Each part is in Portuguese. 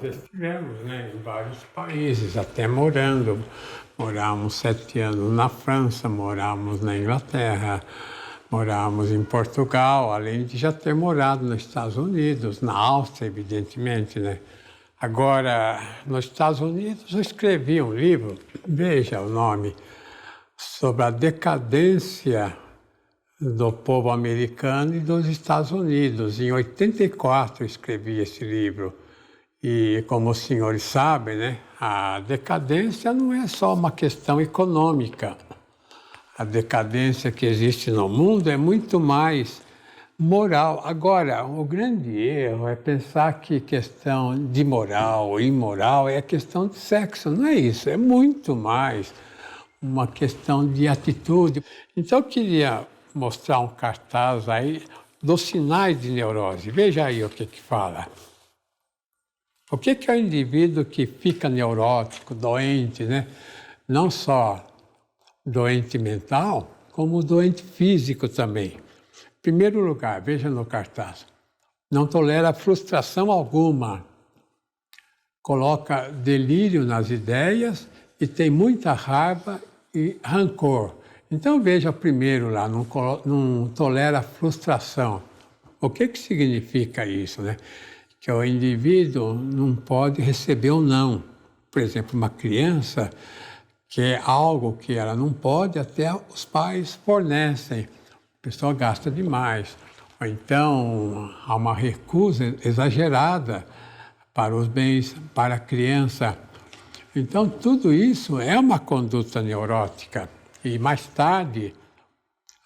Estivemos, né, em vários países, até morando. Moramos 7 anos na França, moramos na Inglaterra, moramos em Portugal, além de já ter morado nos Estados Unidos, na Áustria, evidentemente, né? Agora, nos Estados Unidos, eu escrevi um livro, veja o nome, sobre a decadência do povo americano e dos Estados Unidos. Em 84 eu escrevi esse livro. E como os senhores sabem, né, a decadência não é só uma questão econômica. A decadência que existe no mundo é muito mais moral. Agora, o grande erro é pensar que questão de moral ou imoral é questão de sexo. Não é isso, é muito mais uma questão de atitude. Então, eu queria mostrar um cartaz aí dos sinais de neurose. Veja aí o que fala. O que é o indivíduo que fica neurótico, doente, né? Não só doente mental, como doente físico também. Em primeiro lugar, veja no cartaz, não tolera frustração alguma, coloca delírio nas ideias e tem muita raiva e rancor. Então veja primeiro lá, não tolera frustração. O que significa isso, né? Que o indivíduo não pode receber um não. Por exemplo, uma criança quer algo que ela não pode, até os pais fornecem. A pessoa gasta demais. Ou então, há uma recusa exagerada para os bens, para a criança. Então, tudo isso é uma conduta neurótica. E mais tarde,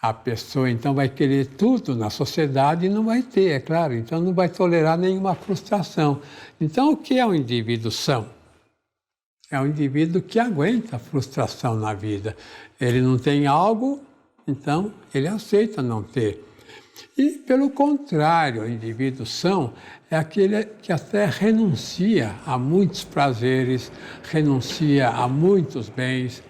a pessoa, então, vai querer tudo na sociedade e não vai ter, é claro. Então, não vai tolerar nenhuma frustração. Então, o que é um indivíduo são? É um indivíduo que aguenta a frustração na vida. Ele não tem algo, então, ele aceita não ter. E, pelo contrário, o indivíduo são é aquele que até renuncia a muitos prazeres, renuncia a muitos bens,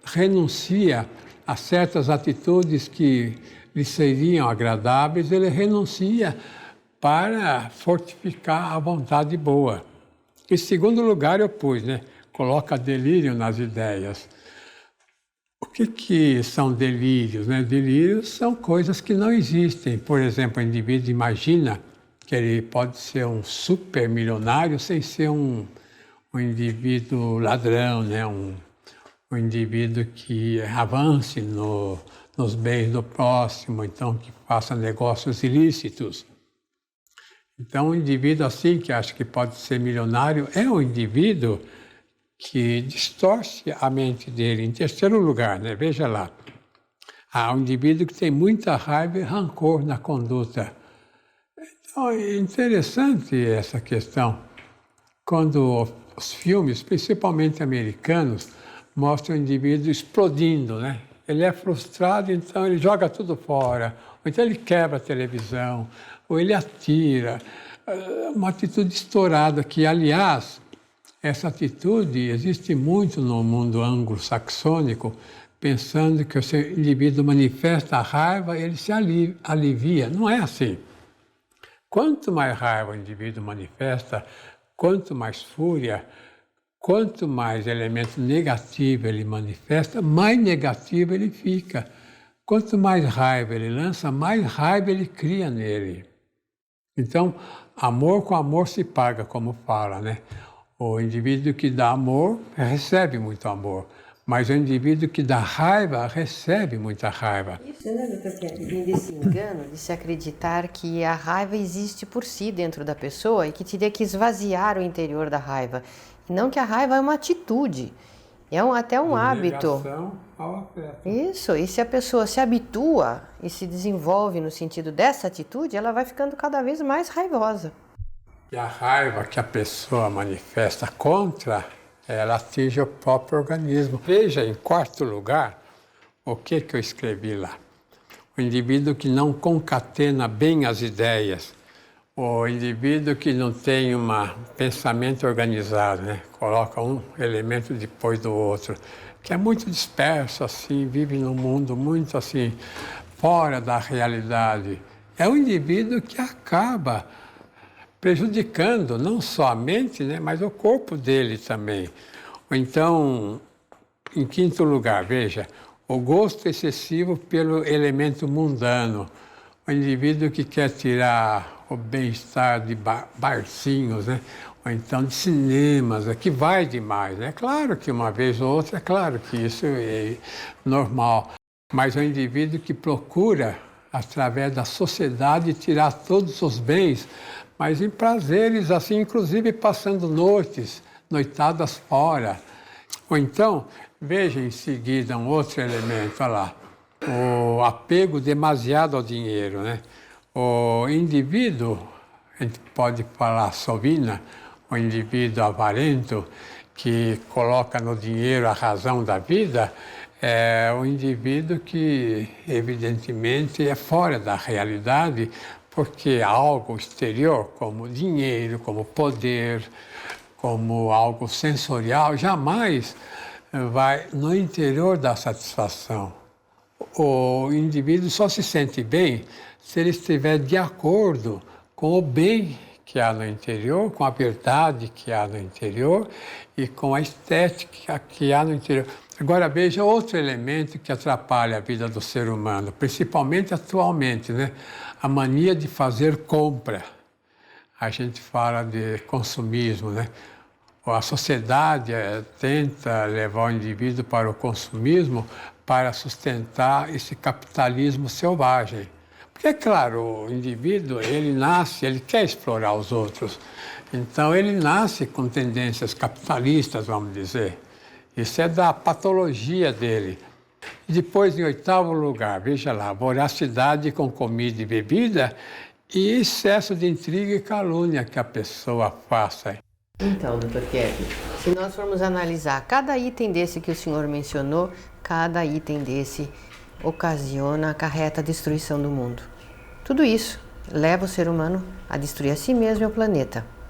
renuncia a certas atitudes que lhe seriam agradáveis, ele renuncia para fortificar a vontade boa. Em segundo lugar, eu pus, né? Coloca delírio nas ideias. O que são delírios, né? Delírios são coisas que não existem. Por exemplo, o indivíduo imagina que ele pode ser um super milionário sem ser um indivíduo ladrão, né? Um indivíduo que avance nos bens do próximo, então que faça negócios ilícitos. Então, um indivíduo assim, que acha que pode ser milionário, é um indivíduo que distorce a mente dele. Em terceiro lugar, né? Veja lá, há um indivíduo que tem muita raiva e rancor na conduta. Então, é interessante essa questão. Quando os filmes, principalmente americanos, mostram o indivíduo explodindo, né? Ele é frustrado, então ele joga tudo fora, ou então ele quebra a televisão, ou ele atira. Uma atitude estourada que, aliás, essa atitude existe muito no mundo anglo-saxônico, pensando que o indivíduo manifesta a raiva, ele se alivia. Não é assim. Quanto mais raiva o indivíduo manifesta, quanto mais fúria, quanto mais elemento negativo ele manifesta, mais negativo ele fica. Quanto mais raiva ele lança, mais raiva ele cria nele. Então, amor com amor se paga, como fala, né? O indivíduo que dá amor recebe muito amor, mas o indivíduo que dá raiva recebe muita raiva. Isso, né, doutor Kemp? Vem desse engano de se acreditar que a raiva existe por si dentro da pessoa e que teria que esvaziar o interior da raiva. E não que a raiva é uma atitude, é até um hábito. Ao afeto. Isso, e se a pessoa se habitua e se desenvolve no sentido dessa atitude, ela vai ficando cada vez mais raivosa. E a raiva que a pessoa manifesta contra, ela atinge o próprio organismo. Veja, em quarto lugar, o que eu escrevi lá. O indivíduo que não concatena bem as ideias. O indivíduo que não tem um pensamento organizado, né? Coloca um elemento depois do outro, que é muito disperso, assim, vive num mundo muito assim, fora da realidade. É um indivíduo que acaba prejudicando não só a mente, né, mas o corpo dele também. Ou então, em quinto lugar, veja, o gosto excessivo pelo elemento mundano. O indivíduo que quer tirar o bem-estar de barzinhos, né? Ou então de cinemas, que vai demais. É claro que uma vez ou outra, é claro que isso é normal. Mas o indivíduo que procura, através da sociedade, tirar todos os bens, mas em prazeres, assim, inclusive passando noitadas fora. Ou então, veja em seguida um outro elemento, olha lá, o apego demasiado ao dinheiro, né? O indivíduo, a gente pode falar sovina, o indivíduo avarento, que coloca no dinheiro a razão da vida, é o indivíduo que, evidentemente, é fora da realidade, porque algo exterior, como dinheiro, como poder, como algo sensorial, jamais vai no interior da satisfação. O indivíduo só se sente bem se ele estiver de acordo com o bem que há no interior, com a verdade que há no interior e com a estética que há no interior. Agora veja outro elemento que atrapalha a vida do ser humano, principalmente atualmente, né? A mania de fazer compra. A gente fala de consumismo, né? A sociedade tenta levar o indivíduo para o consumismo para sustentar esse capitalismo selvagem. Porque, é claro, o indivíduo, ele nasce, ele quer explorar os outros. Então, ele nasce com tendências capitalistas, vamos dizer. Isso é da patologia dele. E depois, em oitavo lugar, veja lá, voracidade com comida e bebida e excesso de intriga e calúnia que a pessoa faça. Então, Dr. Kevin, se nós formos analisar cada item desse que o senhor mencionou, cada item desse ocasiona, acarreta a destruição do mundo. Tudo isso leva o ser humano a destruir a si mesmo e o planeta.